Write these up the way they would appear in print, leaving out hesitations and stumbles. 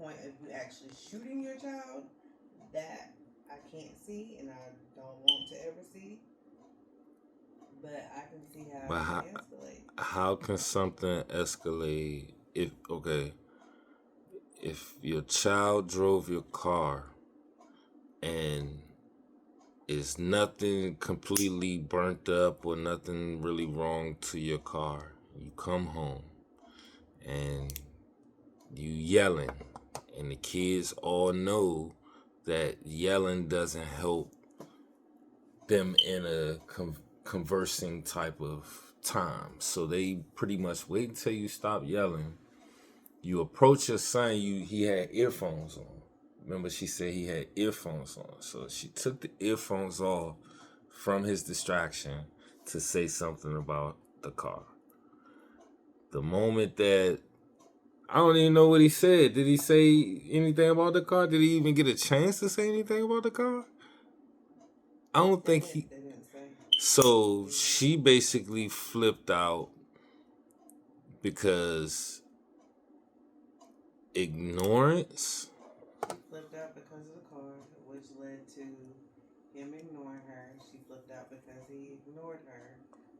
point of you actually shooting your child, that I can't see and I don't want to ever see. But I can see how But it can how escalate. how can something escalate if your child drove your car and it's nothing completely burnt up or nothing really wrong to your car. You come home and you yelling, and the kids all know that yelling doesn't help them in a conversing type of time. So they pretty much wait until you stop yelling. You approach your son. He had earphones on. Remember, she said he had earphones on. So she took the earphones off from his distraction to say something about the car. The moment that I don't even know what he said. Did he say anything about the car? Did he even get a chance to say anything about the car? I don't think he. They didn't say. So she basically flipped out because ignorance. She flipped out because of the car, which led to him ignoring her. She flipped out because he ignored her,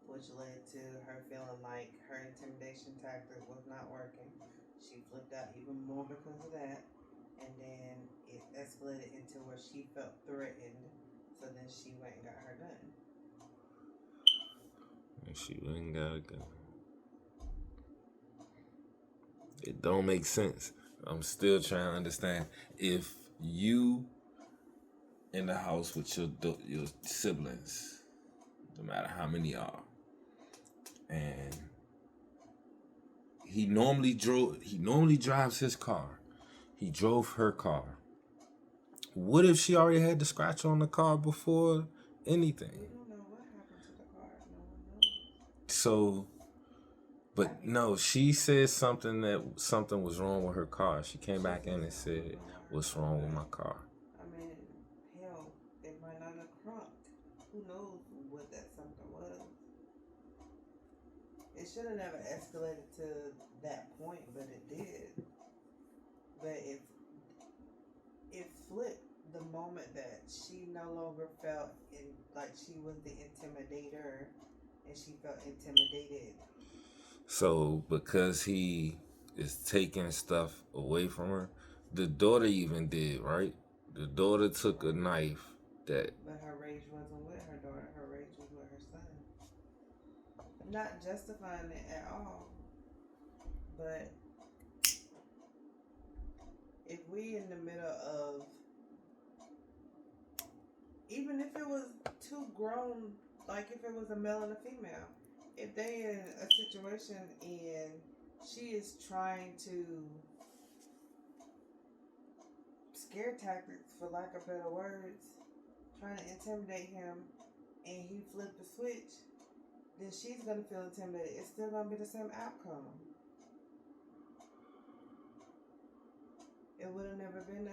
which led to her feeling like her intimidation tactic was not working. She flipped out even more because of that. And then it escalated into where she felt threatened. So then she went and got her gun. And she ain't got a gun. It don't make sense. I'm still trying to understand if you in the house with your siblings, no matter how many are, and he normally drives his car. He drove her car. What if she already had the scratch on the car before anything? We don't know what happened to the car. No one knows. So, but no, she said something was wrong with her car. She came She back said in and something was said, wrong with her "What's car, wrong with but my car?" I mean, hell, it might not have crunked. Who knows what that something was? It should have never escalated to that point, but it did. But it flipped the moment that she no longer felt like she was the intimidator, and she felt intimidated. So because he is taking stuff away from her, the daughter even did, right? The daughter took a knife that But her rage wasn't with her daughter. Her rage was with her son. Not justifying it at all, but if we in the middle of, even if it was two grown, like if it was a male and a female, if they in a situation and she is trying to scare tactics, for lack of better words, trying to intimidate him, and he flipped the switch, then she's gonna feel intimidated. It's still gonna be the same outcome. It would have never been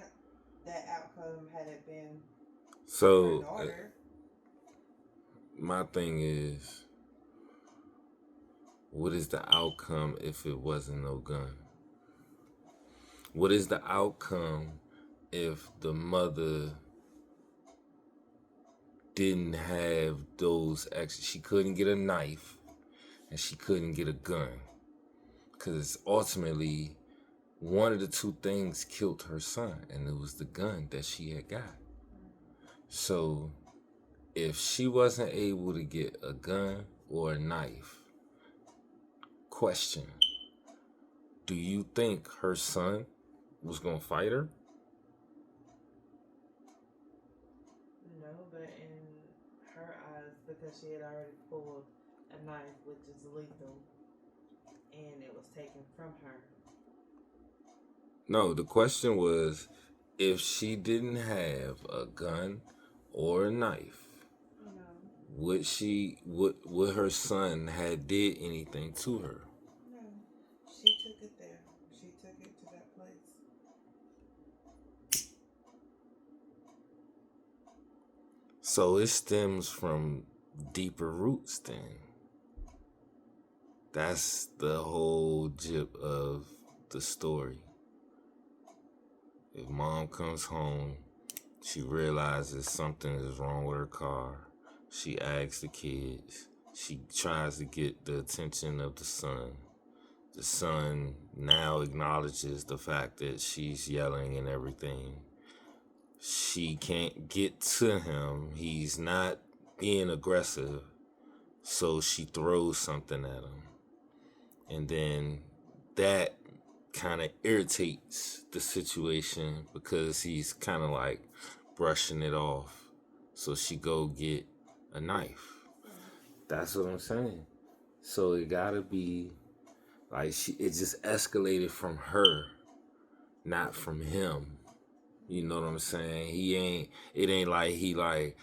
that outcome had it been her so daughter. my thing is, what is the outcome if it wasn't no gun? What is the outcome if the mother didn't have those extra? She couldn't get a knife and she couldn't get a gun because ultimately one of the two things killed her son, and it was the gun that she had got. So if she wasn't able to get a gun or a knife, question, do you think her son was gonna fight her? No, but in her eyes, because she had already pulled a knife, which is lethal, and it was taken from her. No, the question was if she didn't have a gun or a knife, No, would her son had did anything to her? no. She took it there. She took it to that place. So it stems from deeper roots then. That's the whole jip of the story. If mom comes home, she realizes something is wrong with her car. She asks the kids. She tries to get the attention of the son. The son now acknowledges the fact that she's yelling and everything. She can't get to him. He's not being aggressive. So she throws something at him. And then that kind of irritates the situation because he's kind of like brushing it off. So she go get a knife. That's what I'm saying. So it gotta be like it just escalated from her, not from him. You know what I'm saying? It ain't like he like,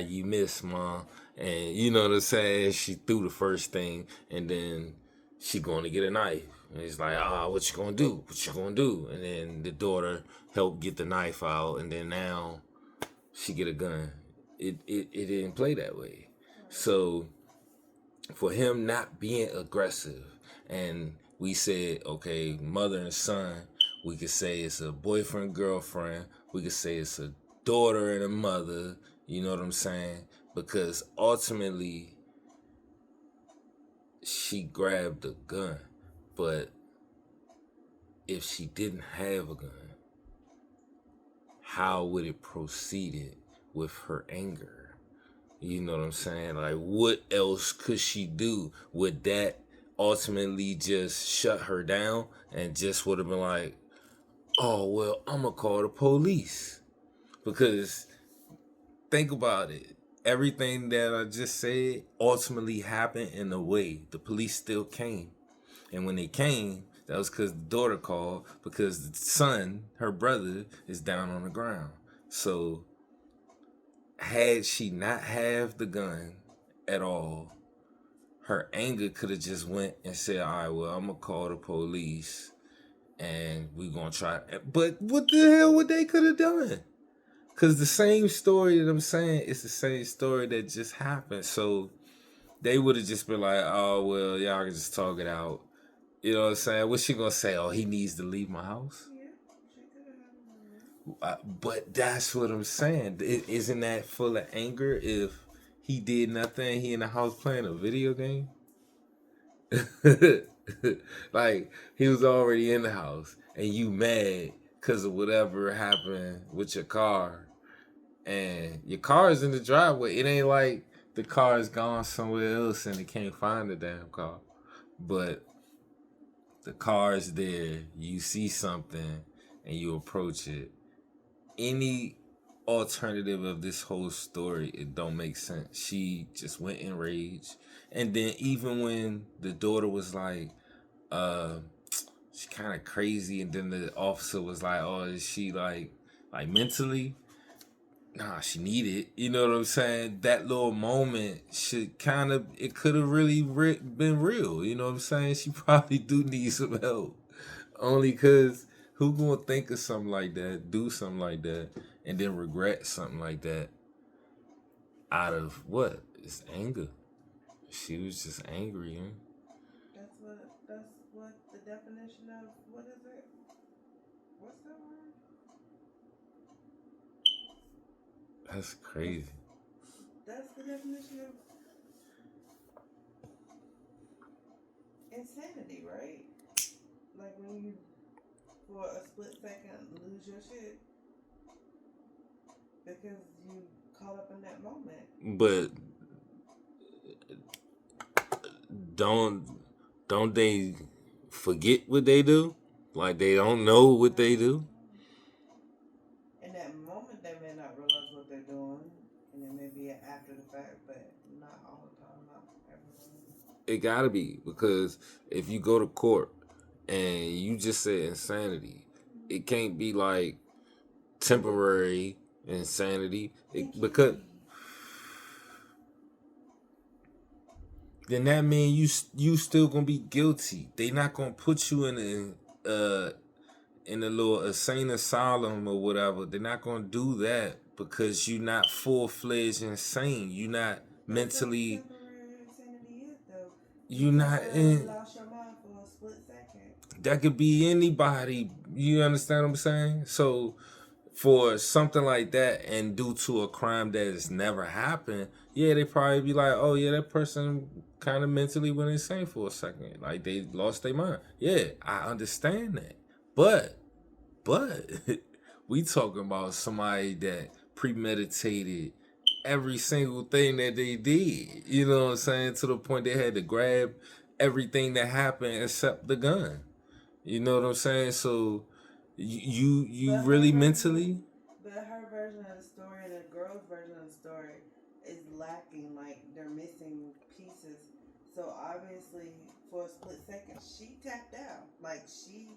you missed, mom. And you know what I'm saying? She threw the first thing and then she going to get a knife. And he's like, what you gonna do? What you gonna do? And then the daughter helped get the knife out and then now she get a gun. It didn't play that way. So for him not being aggressive, and we said, okay, mother and son, we could say it's a boyfriend, girlfriend, we could say it's a daughter and a mother, you know what I'm saying? Because ultimately, she grabbed a gun, but if she didn't have a gun, how would it proceeded with her anger? You know what I'm saying? Like, what else could she do? Would that ultimately just shut her down and just would have been like, oh, well, I'm going to call the police? Because think about it. Everything that I just said ultimately happened in a way. The police still came. And when they came, that was because the daughter called because the son, her brother, is down on the ground. So had she not have the gun at all, her anger could have just went and said, all right, well, I'm going to call the police and we going to try. But what the hell would they could have done? Because the same story that I'm saying, it's the same story that just happened. So they would have just been like, oh, well, y'all can just talk it out. You know what I'm saying? What's she going to say? Oh, he needs to leave my house? But that's what I'm saying. Isn't that full of anger if he did nothing, he in the house playing a video game? Like, he was already in the house and you mad because of whatever happened with your car. And your car is in the driveway. It ain't like the car is gone somewhere else and they can't find the damn car. But the car is there. You see something and you approach it. Any alternative of this whole story, it don't make sense. She just went in rage. And then even when the daughter was like, she's kind of crazy, and then the officer was like, oh, is she like mentally? Nah, she needed. You know what I'm saying? That little moment should it could have really been real. You know what I'm saying? She probably do need some help. Only because who gonna think of something like that, do something like that, and then regret something like that out of what? It's anger. She was just angry, huh? That's what the definition of, what is it? What's that word? That's crazy. That's the definition of insanity, right? Like when you, for a split second, lose your shit because you caught up in that moment. But don't they forget what they do? Like they don't know what they do? In that moment, they may not realize what they're doing, and it may be after the fact, but not all the time, not everyone. It gotta be, because if you go to court and you just say insanity, it can't be like temporary insanity. Because then that means you still gonna be guilty. They not gonna put you in a little insane asylum or whatever. They're not gonna do that because you're not full-fledged insane. You're not mentally. Temporary insanity is though. You're not in. Lost your mind for a split second. That could be anybody, You understand what I'm saying? So for something like that and due to a crime that has never happened, yeah, they probably be like, oh yeah, that person kind of mentally went insane for a second. Like they lost their mind. Yeah, I understand that. But we talking about somebody that premeditated every single thing that they did. You know what I'm saying? To the point they had to grab everything that happened except the gun. You know what I'm saying? So you But her really version, mentally. but her version of the story, the girl's version of the story, is lacking. Like they're missing pieces. So obviously, for a split second, she tapped out. Like she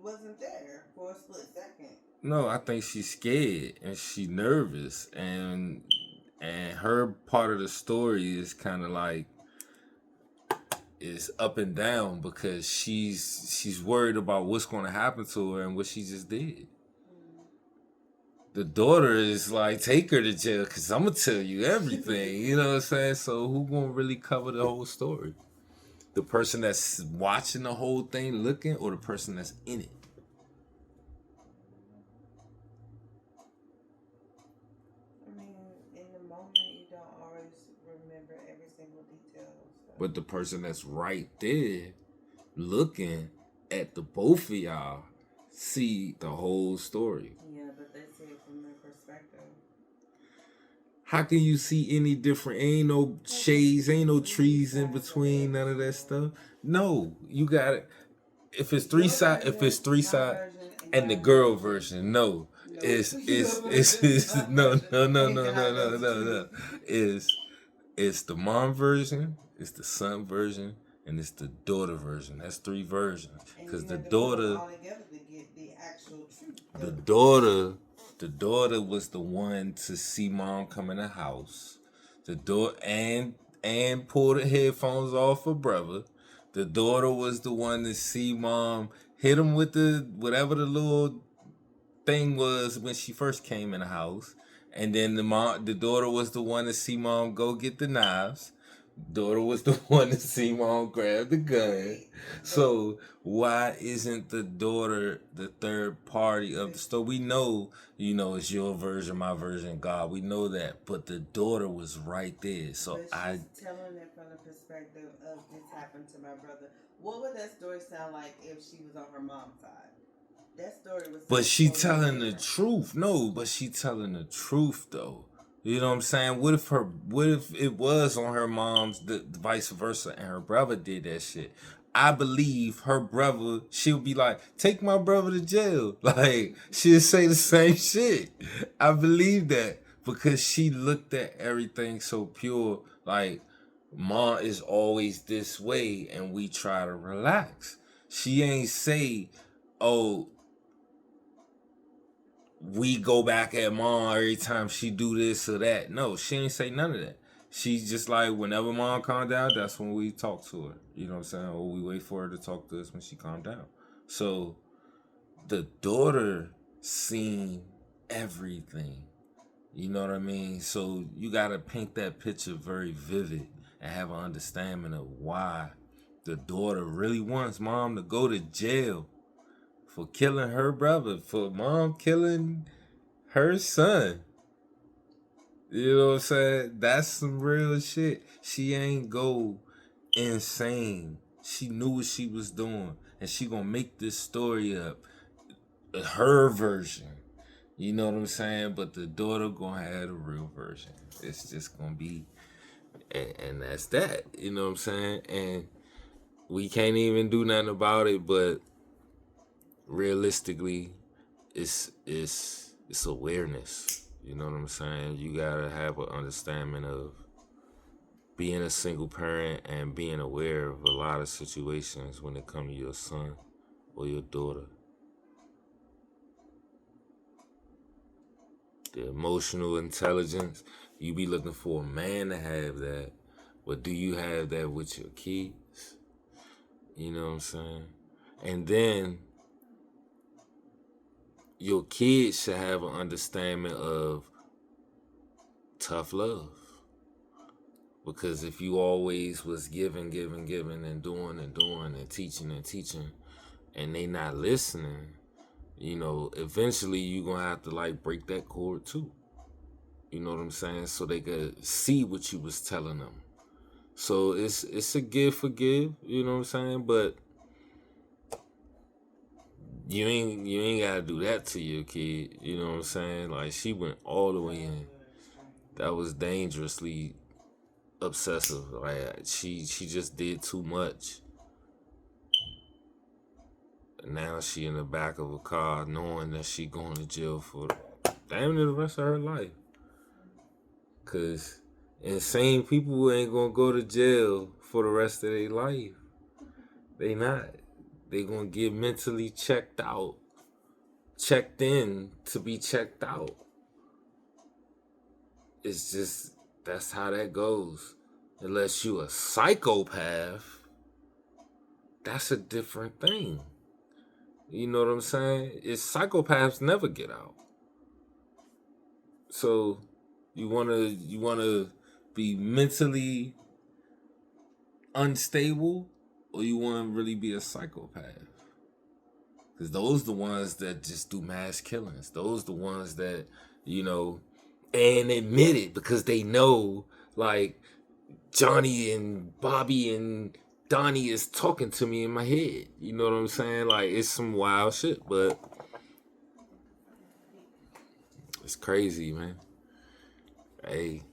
wasn't there for a split second. No, I think she's scared and she nervous and her part of the story is kind of like is up and down because she's worried about what's going to happen to her and what she just did. The daughter is like, take her to jail because I'm gonna tell you everything. You know what I'm saying? So who gonna really cover the whole story? The person that's watching the whole thing, looking, or the person that's in it? I mean, in the moment, you don't always remember every single detail. So. But the person that's right there, looking at the both of y'all, see the whole story. Yeah, but they see it from their perspective. How can you see any different? Ain't no shades, ain't no trees in between, none of that stuff. No, you got it. If it's three My side, version, and and the your girl version. version, no, No, it's no no no ain't no no got no no no no. It's the mom version, it's the son version, and it's the daughter version. That's three versions. And Cause you have to put them all together to get the actual truth. the daughter, the daughter was the one to see mom come in the house. The door and pull the headphones off her brother. The daughter was the one to see mom hit him with the whatever the little thing was when she first came in the house. And then the daughter was the one to see mom go get the knives. Daughter was the one to see mom grab the gun. So why isn't the daughter the third party of the story? We know, it's your version, my version, God. We know that, but the daughter was right there. So but she's telling it from the perspective of this happened to my brother. What would that story sound like if she was on her mom's side? That story was. But she telling the truth. No, but she telling the truth though. You know what I'm saying? What if it was on her mom's the vice versa and her brother did that shit? I believe her brother, she'll be like, take my brother to jail. Like, she'll say the same shit. I believe that because she looked at everything so pure. Like, mom is always this way and we try to relax. She ain't say, oh, we go back at mom every time she do this or that. No, she ain't say none of that. She's just like, whenever mom calm down, that's when we talk to her. You know what I'm saying? Or we wait for her to talk to us when she calm down. So the daughter seen everything. You know what I mean? So you gotta paint that picture very vivid and have an understanding of why the daughter really wants mom to go to jail for killing her brother, for mom killing her son. You know what I'm saying? That's some real shit. She ain't go insane. She knew what she was doing. And she gonna make this story up. Her version. You know what I'm saying? But the daughter gonna have the real version. It's just gonna be and that's that. You know what I'm saying? And we can't even do nothing about it, but realistically, it's awareness. You know what I'm saying? You gotta have an understanding of being a single parent and being aware of a lot of situations when it comes to your son or your daughter. The emotional intelligence, you be looking for a man to have that, but do you have that with your kids? You know what I'm saying? And then your kids should have an understanding of tough love. Because if you always was giving and doing and teaching, and they not listening, you know, eventually you gonna have to like break that cord too. You know what I'm saying? So they could see what you was telling them. So it's a give forgive, you know what I'm saying? But you ain't gotta do that to your kid, you know what I'm saying? Like she went all the way in. That was dangerously obsessive. Like she just did too much. And now she in the back of a car knowing that she going to jail for damn near the rest of her life. Cause insane people ain't gonna go to jail for the rest of their life. They not. They gonna get mentally checked out. Checked in to be checked out. It's just that's how that goes. Unless you a psychopath, that's a different thing. You know what I'm saying? It's psychopaths never get out. So you wanna be mentally unstable, or you wanna really be a psychopath? Because those the ones that just do mass killings. Those the ones that, you know, and admit it because they know like Johnny and Bobby and Donnie is talking to me in my head. You know what I'm saying? Like it's some wild shit, but it's crazy, man. Hey,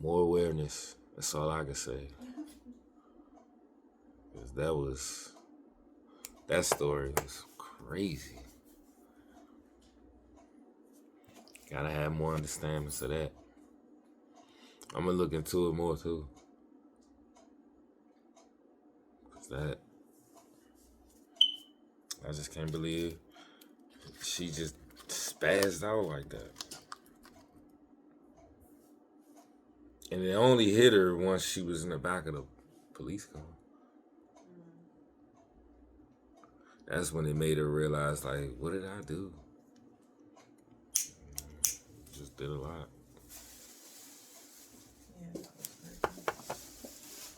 more awareness. That's all I can say. Cause that story was crazy. Gotta have more understanding of that. I'm gonna look into it more too. Cause I just can't believe she just spazzed out like that. And it only hit her once she was in the back of the police car. That's when it made her realize, like, what did I do? Just did a lot.